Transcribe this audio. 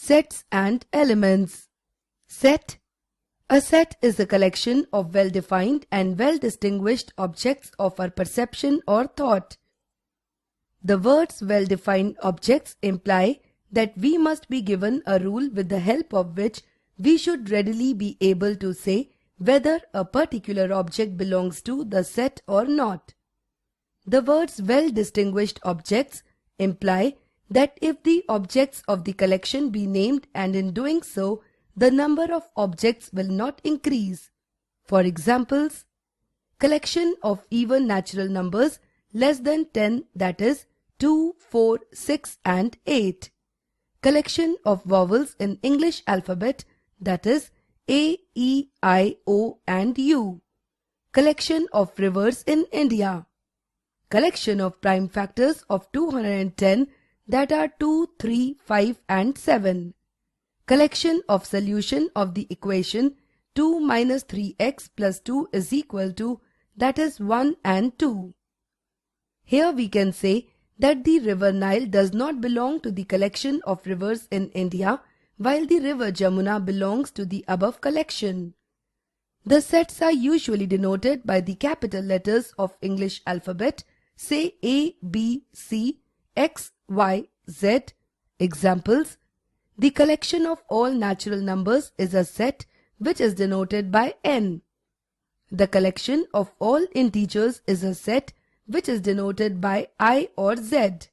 Sets and elements. Set. A set is a collection of well-defined and well-distinguished objects of our perception or thought. The words well-defined objects imply that we must be given a rule with the help of which we should readily be able to say whether a particular object belongs to the set or not. The words well-distinguished objects imply that if the objects of the collection be named, and in doing so, the number of objects will not increase. For examples, collection of even natural numbers less than 10, that is 2, 4, 6 and 8. Collection of vowels in English alphabet, that is A, E, I, O and U. Collection of rivers in India. Collection of prime factors of 210, that are 2, 3, 5 and 7. Collection of solution of the equation 2 minus 3x plus 2 is equal to, that is 1 and 2. Here we can say that the river Nile does not belong to the collection of rivers in India, while the river Jamuna belongs to the above collection. The sets are usually denoted by the capital letters of English alphabet, say A, B, C, X, Y, Z. Examples: the collection of all natural numbers is a set which is denoted by N. The collection of all integers is a set which is denoted by I or Z.